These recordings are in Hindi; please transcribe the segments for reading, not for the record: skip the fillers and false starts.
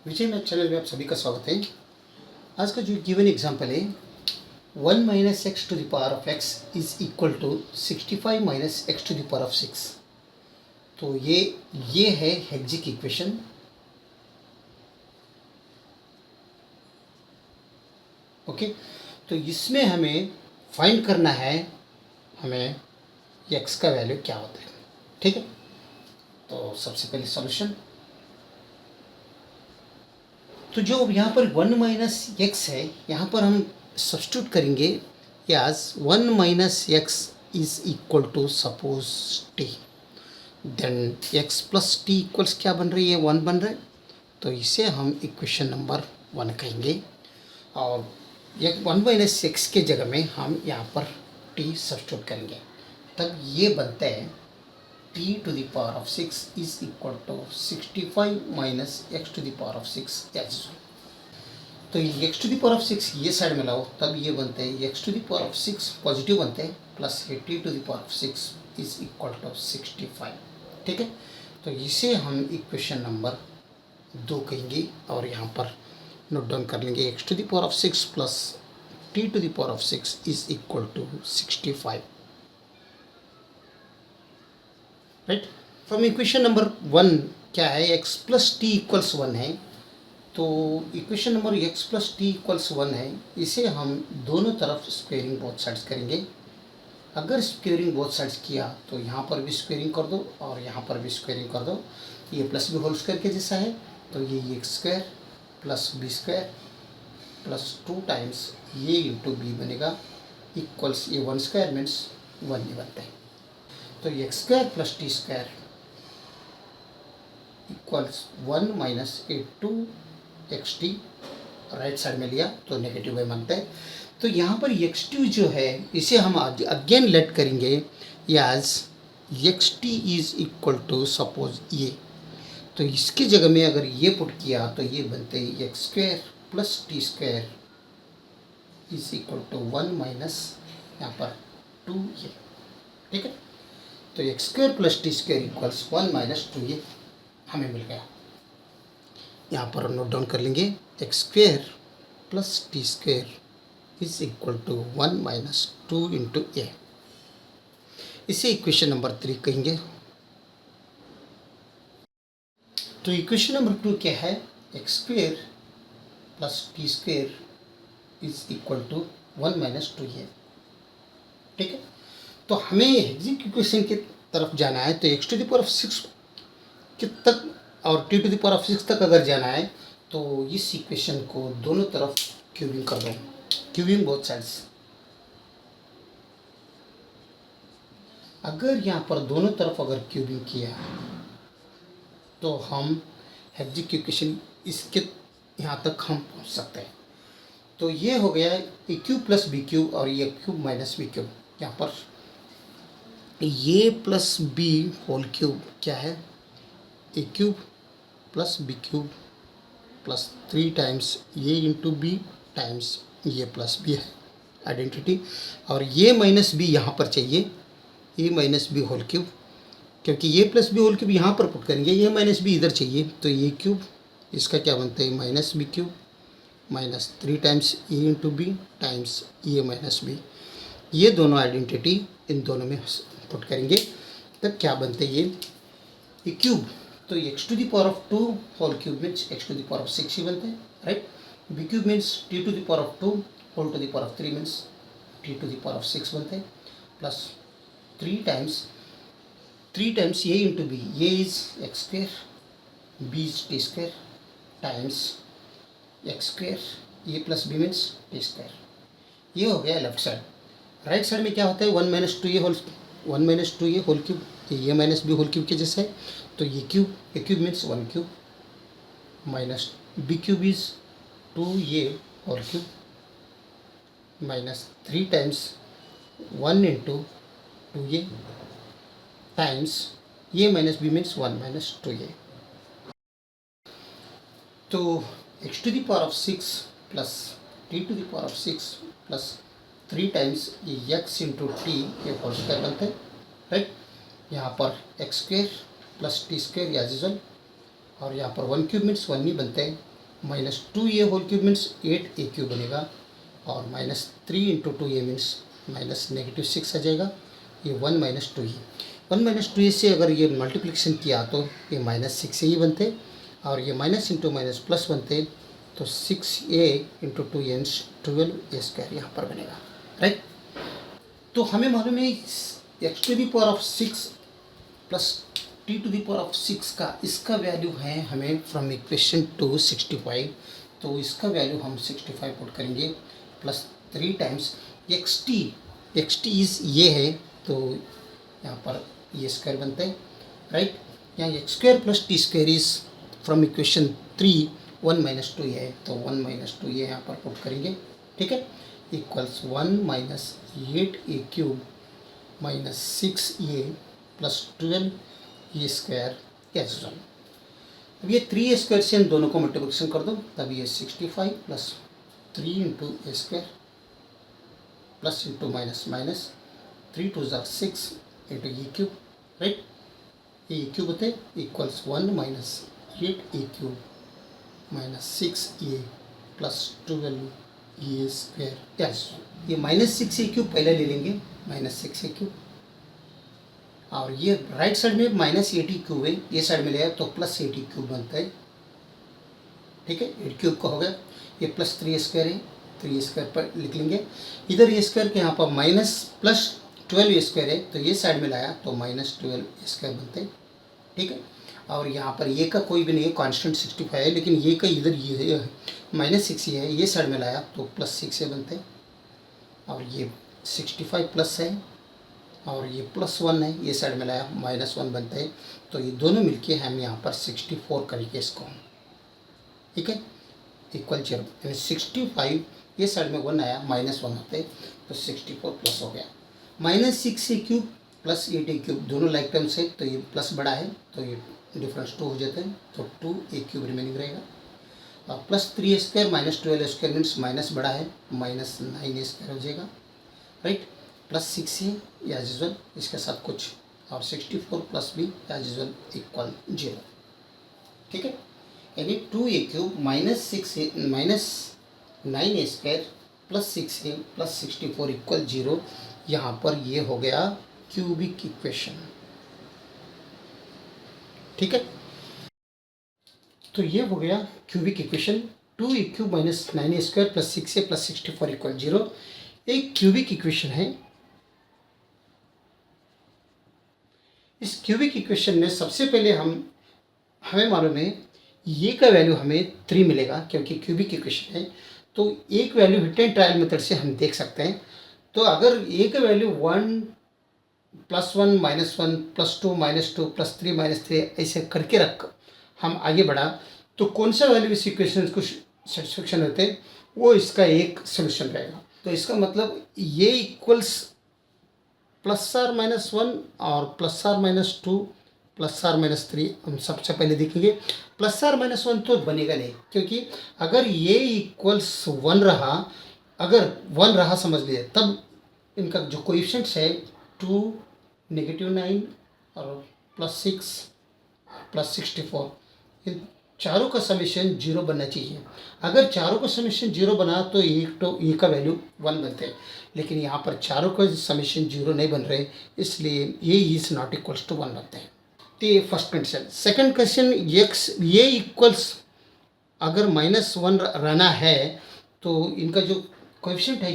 विजय मैथ चैनल में आप सभी का स्वागत है। आज का जो गिवन एग्जांपल है 1 minus x to the power of x is equal to 65 minus x to the power of 6। तो ये है हेक्जिक इक्वेशन। ओके, तो इसमें हमें फाइंड करना है हमें एक्स का वैल्यू क्या होता है। ठीक है, तो सबसे पहले सॉल्यूशन। तो जो यहाँ पर 1 माइनस एक्स है, यहाँ पर हम सब्स्टिट्यूट करेंगे as 1 minus x is equal to suppose t, then x plus t equals क्या बन रही है, 1 बन रहा है। तो इसे हम इक्वेशन नंबर 1 कहेंगे और एक 1 माइनस एक्स के जगह में हम यहाँ पर टी सब्स्टिट्यूट करेंगे, तब ये बनता है t to the power of 6 is equal to 65 minus x to the power of 6 as well। तो ये x to the power of 6 ये साइड में लाओ, तब ये बनते हैं x to the power of 6 positive बनते हैं प्लस ये t to the power of 6 is equal to 65। ठीक है, तो इसे हम इक्वेशन नंबर 2 कहेंगे और यहाँ पर नोट डाउन कर लेंगे x to the power of 6 plus t to the power of 6 is equal to 65। Right, from equation number 1 क्या है, x प्लस टी इक्वल्स 1 है। तो equation number x plus t equals 1 है, इसे हम दोनों तरफ स्क्वेयरिंग बोथ साइड्स करेंगे। अगर स्क्वेयरिंग बोथ साइड्स किया तो यहाँ पर भी स्क्वेयरिंग कर दो और यहाँ पर भी स्क्वेयरिंग कर दो। ये प्लस बी होल स्क्वायर के जैसा है, तो ये x square plus b square plus 2 times ये इंटू बी बनेगा इक्वल्स ये 1 स्क्वायर मीन्स 1 ही बनता है। तो x square plus t square equals 1 minus 2xt, right side में लिया तो नेगेटिव में बनता है। तो यहाँ पर xt जो है इसे हम अगेन लेट करेंगे as xt is equal to suppose ये। तो इसकी जगह में अगर ये पुट किया तो ये बनते हैं x square plus t square is equal to 1 minus यहाँ पर 2 ये। ठीक है, तो x square plus t square equals 1 minus 2 ये हमें मिल गया। यहाँ पर नोट डाउन कर लेंगे x square plus t square is equal to 1 minus 2 into a. इसे इक्वेशन नंबर 3 कहेंगे। तो इक्वेशन नंबर 2 क्या है, x square plus t square is equal to 1 minus 2 a. ठीक है, तो हमें हेक्जिक इक्वेशन की तरफ जाना है, तो x to the power of 6 के तक और t to the power of 6 तक अगर जाना है तो इस इक्वेशन को दोनों तरफ क्यूबिंग कर दो, क्यूबिंग बोथ साइड्स। अगर यहाँ पर दोनों तरफ अगर क्यूबिंग किया तो हम हेक्जिक इक्वेशन इसके यहाँ तक हम पहुँच सकते हैं। तो ये हो गया ए क्यूब प्लस बी क्यूब और ये क्यूब माइनस बी क्यूब। यहाँ पर ये प्लस बी होल क्यूब क्या है, a cube plus b cube plus 3 times ये into b times a plus b है आइडेंटिटी। और ये माइनस बी यहाँ पर चाहिए, a minus b whole cube, क्योंकि a plus B whole cube यहाँ पर पुट करेंगे, ये माइनस बी इधर चाहिए। तो ये क्यूब इसका क्या बनता है, minus b cube minus 3 times a into b times a minus b. ये दोनों आइडेंटिटी इन दोनों में पुट करेंगे, तब क्या बनते हैं ये क्यूब। तो x to the power of 2 whole cube means x to the power of 6 ही बनते हैं, right. B cube means t to the power of 2 whole to the power of 3 means t to the power of 6 बनते हैं, प्लस 3 टाइम्स ये into b, a is x square, b is t square times x square, a plus b means t square. ये हो गया लेफ्ट साइड। राइट साइड में क्या होता है, 1 माइनस 2 ये होल क्यूब, ये माइनस बी होल क्यूब के जैसा है। तो ये cube means 1 cube minus b cube is 2 ये whole cube minus 3 times 1 into 2 ये times a minus B means 1 minus 2 ये। तो x to the power of 6 plus t to the power of 6 plus 3 times ये एक्स इंटू टी ये होल स्क्वायर बनते हैं, राइट। यहाँ पर x square plus t square as usual और यहाँ पर 1 क्यूब मीन्स 1 ही बनते हैं, minus 2a whole cube means 8a³ बनेगा, और minus 3 into 2a means minus -6 आ जाएगा। ये 1 माइनस 2a, 1 माइनस 2a से अगर ये मल्टीप्लिकेशन किया तो ये -6a ही बनते, और a minus into minus plus बनते, तो 6a into 2a means 12a² यहाँ पर बनेगा, राइट। तो हमें मालूम है x⁴ प्लस t⁴ का इसका वैल्यू है हमें फ्रॉम इक्वेशन टू 65, तो इसका वैल्यू हम 65 पुट करेंगे, प्लस 3 टाइम्स xt इज ये है, तो यहाँ पर ये स्क्वायर बनता है, राइट। यहाँ x² plus t² is from equation 3 1 minus 2 है, तो 1 माइनस 2 यहाँ पर पुट करेंगे, ठीक है, equals 1 minus 8a³ minus 6a plus 12a² as one. अब ये 3a² से इन दोनों को मल्टीप्लिकेशन कर दो, तब ये 65 plus 3 into a² plus into minus minus 3 2 ज़ा 6 इंटू e³ राइट, ये e³ होते equals 1 minus 8a³ minus 6a plus 12a² as one. ये माइनस 6a³ पहले ले लेंगे, माइनस 6a³, और ये राइट साइड में माइनस 8a³ है, ये साइड में ले आए तो प्लस 8a³ बनता है, ठीक है, 8³ का हो गया। ये प्लस 3a² है, 3a² पर लिख लेंगे, इधर ये स्क्वायर के यहाँ पर माइनस प्लस 12a² है, तो ये साइड में लाया तो माइनस 12a² बनते हैं, ठीक है। और यहाँ पर ये का कोई भी नहीं है, कांस्टेंट 65 है, लेकिन ये का इधर ये माइनस 6 है, ये साइड में लाया तो प्लस 6 बनते हैं, और ये 65 प्लस है, और ये प्लस 1 है, ये साइड में लाया माइनस 1 बनते हैं, तो ये दोनों मिलके हम यहाँ पर 64 करेंगे इसको, ठीक है, इक्वल 0, यानी 65 ये साइड में 1 आया, माइनस 1 होते तो 64 प्लस हो गया, माइनस 6a³ प्लस 8a³ दोनों लाइक टर्म्स है, तो ये प्लस बड़ा है तो ये डिफरेंस 2 हो जाते हैं, तो 2a³ रिमेनिंग रहेगा, और plus 3a² minus 12a² means minus बड़ा है, माइनस 9a² हो जाएगा, right, plus 6a as usual इसके साथ कुछ, और 64 plus b as usual equal 0, ठीक है, यानी 2a³ minus 6a minus 9a² plus 6a plus 64 equal 0। यहाँ पर ये हो गया क्यूबिक इक्वेशन, ठीक है। तो ये हो गया cubic equation, 2a³ minus 9a² plus 6a plus 64 equal 0, एक क्यूबिक इक्वेशन है। इस क्यूबिक इक्वेशन में सबसे पहले हमें मालूम है ये का वैल्यू हमें 3 मिलेगा, क्योंकि क्यूबिक इक्वेशन है, तो एक value hit and trial method से हम देख सकते हैं। तो अगर ए का value 1 plus 1 minus 1 plus 2 minus 2 plus 3 minus 3 ऐसे करके रख हम आगे बढ़ा, तो कौन सा वैल्यू इस इक्वेशन को सेटिस्फेक्शन होते हैं, वो इसका एक सोल्यूशन रहेगा। तो इसका मतलब ये इक्वल्स प्लस आर माइनस 1 और plus r minus 2 plus r minus 3 हम सबसे पहले देखेंगे। प्लस आर माइनस 1 तो बनेगा नहीं, क्योंकि अगर ये इक्वल्स 1 रहा, अगर 1 रहा समझ लिए, तब इनका जो कोएफिशिएंट्स है 2 -9 और प्लस 6 प्लस 64, इन चारों का समेशन 0 बनना चाहिए। अगर चारों का समेशन 0 बना तो ए का वैल्यू 1 बनते हैं, लेकिन यहाँ पर चारों का समेशन 0 नहीं बन रहे, इसलिए ये इज नॉट इक्वल्स टू 1 बनते हैं। तो ये फर्स्ट कंडीशन। सेकंड क्वेश्चन, ये इक्वल्स अगर -1 रहना है तो इनका जो कोएफिशिएंट है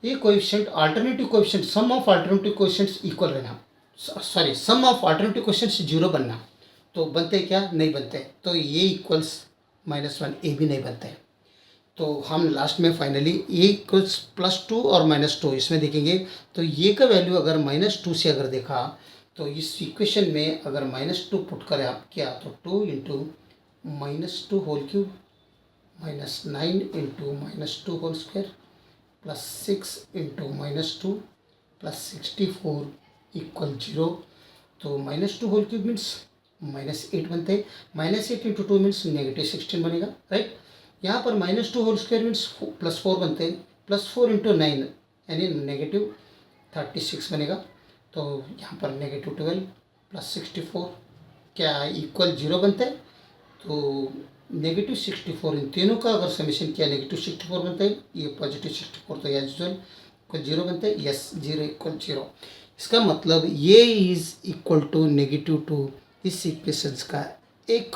ये coefficient alternative coefficient, sum of alternative coefficients equal रहना, sorry sum of alternative coefficients 0 बनना, तो बनते क्या, नहीं बनते, तो ये इक्वल्स -1 ए भी नहीं बनते। तो हम लास्ट में फाइनली ए इक्वल्स +2 और -2 इसमें देखेंगे। तो ये का वैल्यू अगर -2 से अगर देखा तो इस इक्वेशन में अगर -2 पुट करें आप क्या, तो 2 into -2 whole cube -9 into -2 whole square plus 6 into -2 plus 64 equal 0। तो -2 होल क्यूब मीन्स -8 बनते हैं, -8 इंटू 2 मीन्स -16 बनेगा, राइट। यहाँ पर -2 होल स्क्वायर मीन्स +4 बनते हैं, +4 इंटू 9 यानी -36 बनेगा। तो यहाँ पर -12 प्लस 64 क्या इक्वल 0 बनते हैं। तो नेगेटिव 64, इन तीनों का अगर समीशन किया नेगेटिव 64 बनता है, ये पॉजिटिव 64, तो एज यूजुअल इक्वल 0 बनता है। Yes, 0 equal 0। इसका मतलब ये इज इक्वल टू नेगेटिव 2 इस इक्वेशंस का एक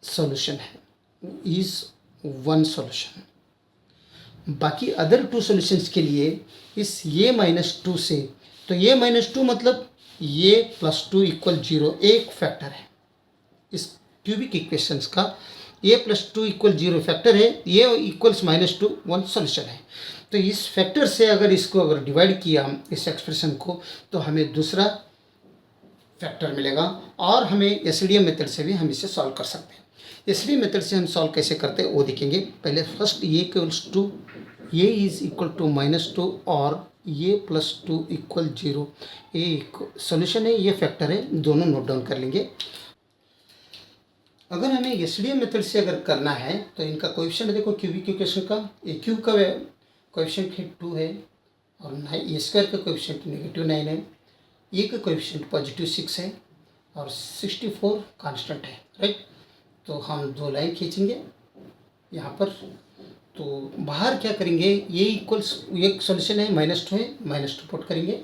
सॉल्यूशन है, इज वन सॉल्यूशन। बाकी अदर टू सॉल्यूशंस के लिए इस ये -2 से, तो ये -2 मतलब ये +2 इक्वल 0 एक फैक्टर है इस क्यूबिक इक्वेशंस का। ये +2 इक्वल 0 फैक्टर है, ये इक्वल्स -2 वन सॉल्यूशन है। तो इस फैक्टर से अगर इसको अगर डिवाइड किया इस एक्सप्रेशन को, तो हमें दूसरा फैक्टर मिलेगा, और हमें एसडीएम मेथड से भी हम इसे सॉल्व कर सकते हैं। एसडीएम मेथड से हम सॉल्व कैसे करते हैं वो देखेंगे। पहले फर्स्ट ये इक्वल्स टू, ये इज इक्वल टू -2 और ये +2 इक्वल 0, ये सॉल्यूशन है, ये फैक्टर है, दोनों नोट डाउन कर लेंगे। अगर हमें एसडीएम मेथड से अगर करना है तो इनका कोएफिशिएंट देखो, क्यूबिक इक्वेशन का ए क्यूब का कोएफिशिएंट है 2 है, और ए स्क्वायर का कोएफिशिएंट -9 है, ए का कोएफिशिएंट +6 है, और 64 कांस्टेंट है, राइट। तो हम दो लाइन खींचेंगे यहाँ पर, तो बाहर क्या करेंगे, ये इक्वल्स, एक सॉल्यूशन है -2 है, -2 पुट करेंगे,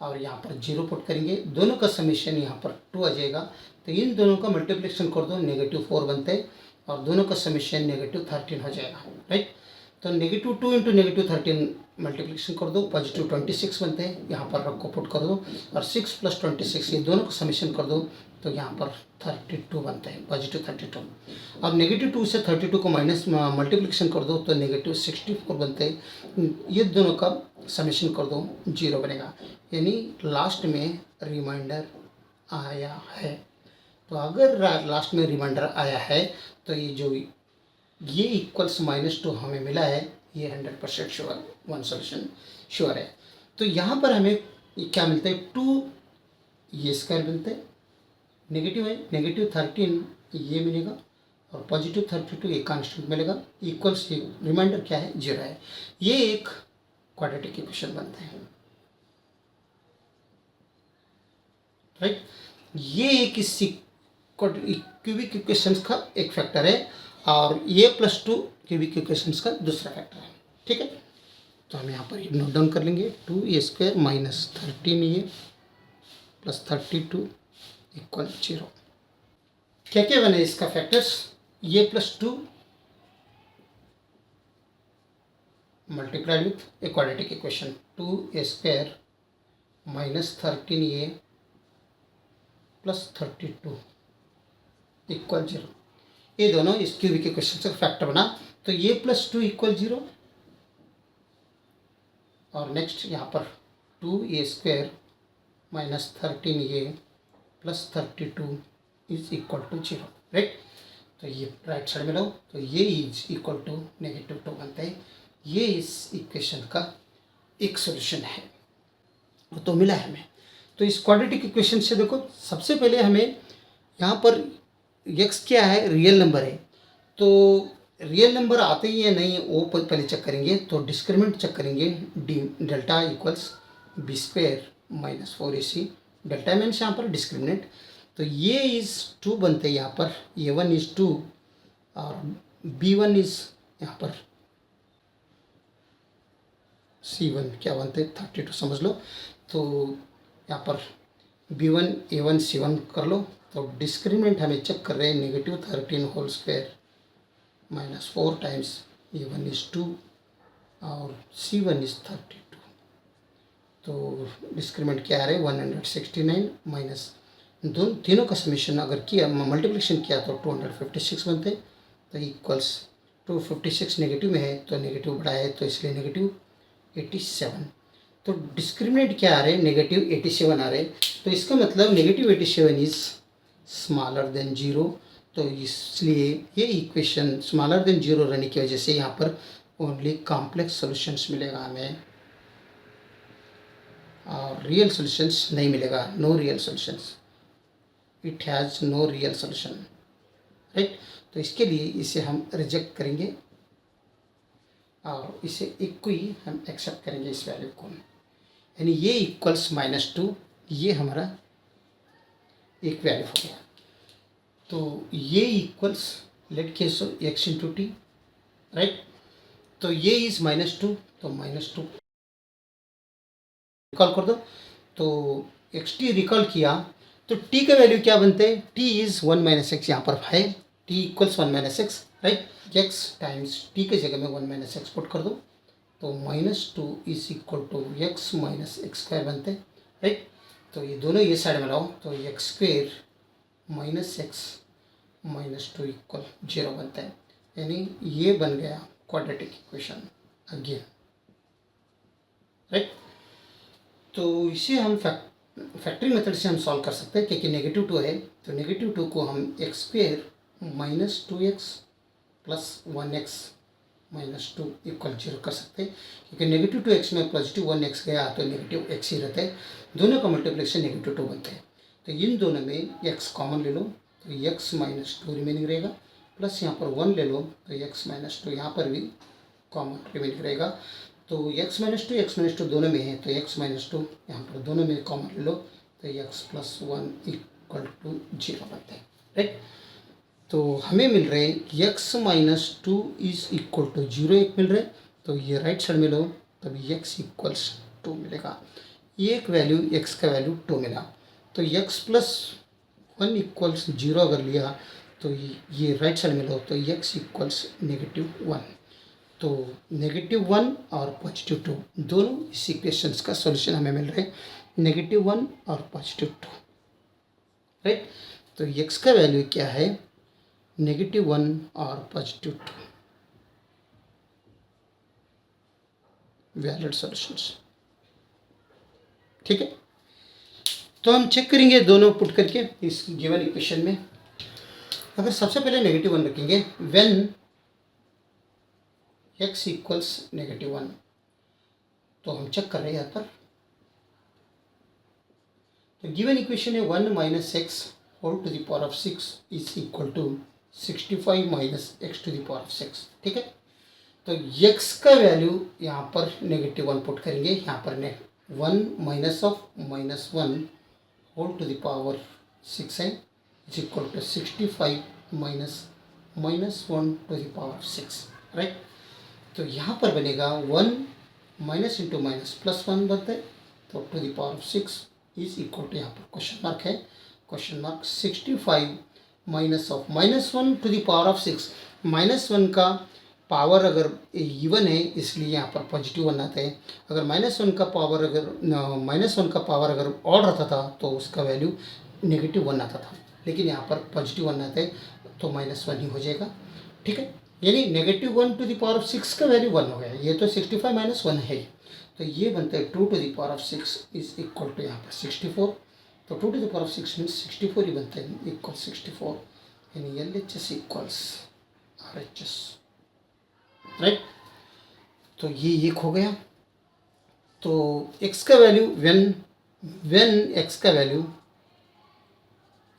और यहाँ पर 0 पुट करेंगे, दोनों का समीशन यहाँ पर 2 आ जाएगा। तो इन दोनों का मल्टीप्लिकेशन कर दो, -4 बनते हैं, और दोनों का समीशन -13 हो जाएगा, राइट। तो -2 इंटू -13 मल्टीप्लिकेशन कर दो, +26 बनते हैं, यहाँ पर रख को पुट कर दो, और 6 + 26 ये दोनों का समीशन कर दो, तो यहाँ पर 32 बनते हैं, +32। अब -2 से 32 को माइनस मल्टीप्लिकेशन कर दो, तो -64 बनते हैं, ये दोनों का समीशन कर दो, 0 बनेगा, यानी लास्ट में रिमाइंडर आया है। तो अगर लास्ट में रिमाइंडर आया है, तो ये जो ये इक्वल्स -2 हमें मिला है, ये 100% श्योर, वन सॉल्यूशन श्योर है। तो यहाँ पर हमें क्या मिलता है, 2 ये स्क्वायर मिलता है, नेगेटिव है, -13 ये मिलेगा, और +32 एक कांस्टेंट मिलेगा, इक्वल्स रिमाइंडर क्या है, 0 है। ये एक क्वाड्रेटिक इक्वेशन बनते हैं, राइट। ये एक इस क्यूबिक इक्वेशंस का एक फैक्टर है, और ये +2 क्यूबिक इक्वेशंस का दूसरा फैक्टर है, ठीक है। तो हम यहाँ पर नोट डाउन कर लेंगे, 2a² -13a +32 इक्वल 0। क्या क्या बने इसका फैक्टर्स, ये +2 multiplied with a quadratic equation 2a² -13a +32 equal 0, ये दोनों इस क्यूबिक इक्वेशन से फैक्टर बना। तो ये +2 इक्वल 0, और नेक्स्ट यहाँ पर 2a² -13a +32 is equal to 0, right. तो ये राइट साइड में लो, तो ये इज इक्वल टू -2 बनता है। ये इस इक्वेशन का एक सॉल्यूशन है, तो मिला है हमें। तो इस क्वाड्रेटिक इक्वेशन से देखो, सबसे पहले हमें यहाँ पर x क्या है, रियल नंबर है, तो रियल नंबर आते ही या नहीं वो पहले चेक करेंगे। तो डिस्क्रिमिनेंट चेक करेंगे, delta equals b² -4ac, delta means यहाँ पर डिस्क्रिमिनेंट। तो ये इज़ 2 बनते हैं यहाँ पर, a1 इज़ 2 और b1 इज़ यहाँ पर c1 क्या बनते हैं 32 समझ लो। तो यहाँ पर b1 a1 c1 कर लो। तो डिस्क्रिमिनेंट हमें चेक कर रहे हैं, -13 whole square -4 times a1 is 2 और c1 इज़ 32। तो डिस्क्रिमिनेंट क्या आ रहा है 169 माइनस दोनों तीनों का समीशन अगर किया मल्टीप्लिकेशन किया तो 256 बनते। तो इक्वल्स 256 नेगेटिव में है तो नेगेटिव बढ़ा है तो इसलिए -87। तो डिस्क्रिमिनेंट क्या आ रहे हैं -87 आ रहे हैं। तो इसका मतलब -87 इज़ स्मॉलर देन 0। तो इसलिए ये इक्वेशन स्मॉलर देन 0 रहने की वजह से यहाँ पर ओनली कॉम्प्लेक्स सॉल्यूशंस मिलेगा हमें और रियल सॉल्यूशंस नहीं मिलेगा, no real solutions, it has no real solution, right. तो इसके लिए इसे हम रिजेक्ट करेंगे और इसे एक को ही हम एक्सेप्ट करेंगे इस वैल्यू को, यानी ये इक्वल्स -2, ये हमारा एक वैल्यू हो गया। तो ये इक्वल्स लेट के सो एक्स इंटू टी, राइट। तो ये इज -2, तो -2 रिकॉल कर दो। तो एक्स टी रिकॉल किया तो टी का वैल्यू क्या बनते हैं, टी इज 1 माइनस एक्स, यहाँ पर है T equals 1 minus x, right. X times T के जगह में 1 माइनस एक्स पुट कर दो, तो -2 is equal to x minus x square बनते हैं, राइट। तो ये दोनों ये साइड में लाओ, तो x square minus x -2 equal 0 बनता है, यानी ये बन गया क्वाड्रेटिक इक्वेशन अगेन, राइट। तो इसे हम फैक्टरिंग मेथड से हम सॉल्व कर सकते हैं, क्योंकि -2 है, तो -2 को हम x square -2x plus 1x -2 equal 0 कर सकते हैं, क्योंकि -2x में +1x गया तो -x ही रहता है, दोनों का मल्टीप्लिकेशन -2 बनते हैं। तो इन दोनों में x कॉमन ले लो, तो x -2 रिमेनिंग रहेगा, प्लस यहाँ पर 1 ले लो तो x -2 यहाँ पर भी कॉमन रिमेनिंग रहेगा। तो x -2 दोनों में है, तो x -2 यहाँ पर दोनों में कॉमन ले लो, तो x + 1 इक्वल टू 0 बनता है, राइट। तो हमें मिल रहे x -2 इज इक्वल टू 0 एक मिल रहे, तो ये राइट साइड में लो, तभी x इक्वल्स 2 मिलेगा, एक वैल्यू x का वैल्यू 2 मिला। तो x + 1 इक्वल्स 0 अगर लिया तो ये राइट साइड में लो, तो x इक्वल्स -1। तो -1 और +2 दोनों इस इक्वेशंस का सॉल्यूशन हमें मिल रहे हैं, -1 और +2, राइट। तो x का वैल्यू क्या है, -1 और +2 वैलिड सॉल्यूशंस, ठीक है। तो हम चेक करेंगे दोनों पुट करके इस गिवन इक्वेशन में। अगर सबसे पहले -1 रखेंगे, व्हेन x इक्वल्स -1, तो हम चेक कर रहे हैं यहाँ पर, तो गिवन इक्वेशन है 1 - x whole to the power of 6 is equal to 65 - x to the power of 6, ठीक है। तो x का वैल्यू यहाँ पर -1 पुट करेंगे, यहाँ पर 1 minus of -1 whole to the power 6 है, is equal to 65 minus -1 to the power 6, right. तो यहाँ पर बनेगा 1 माइनस इंटू माइनस +1 बनता है, तो to the power of 6 is equal to, यहाँ पर क्वेश्चन मार्क है, question mark 65 minus of -1 to the power of 6, -1 का पावर अगर इवन है इसलिए यहाँ पर +1 आता है, अगर -1 का पावर अगर ऑड रहता था तो उसका वैल्यू -1 आता था, लेकिन यहाँ पर +1 आता है तो -1 ही हो जाएगा, ठीक है। यानी -1 टू द पावर ऑफ 6 का वैल्यू 1 हो गया, ये तो 65 - 1 है, तो ये बनता है 2 to the power of 6 is equal to यहाँ पर 64, तो 2 to the power of 6 means 64 ही बनता है, इक्वल 64, यानी LHS इक्वल्स RHS, राइट। तो ये एक हो गया। तो x का वैल्यू व्हेन x का वैल्यू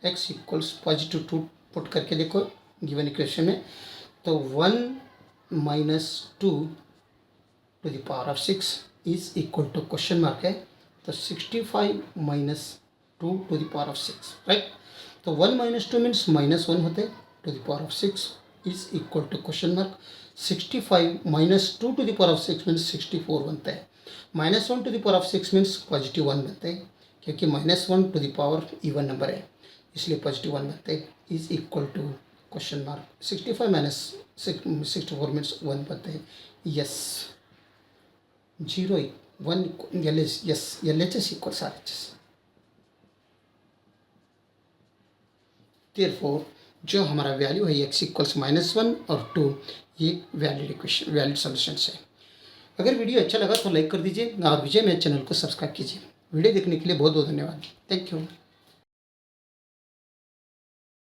x इक्वल्स +2 पुट करके देखो गिवन इक्वेशन में, तो 1 - 2 to the power of 6 is equal to question mark है, तो 65 - 2 to the power of 6, right. तो 1 - 2 मीन्स -1 होते हैं, to the power of 6 is equal to question mark 65 - 2 to the power of 6 means 64 बनता है, -1 to the power of 6 means +1 बनते हैं, क्योंकि -1 to the power even number है इसलिए +1 बनते हैं, is equal to question mark 65 - 64 means 1 बनते हैं, yes 0 1 yes LHS equals RHS। Therefore जो हमारा वैल्यू है x इक्वल्स -1 और 2, ये वैलिड इक्वेशन वैलिड सॉल्यूशंस है। अगर वीडियो अच्छा लगा तो लाइक कर दीजिए और विजय मेरे चैनल को सब्सक्राइब कीजिए। वीडियो देखने के लिए बहुत बहुत धन्यवाद, थैंक यू।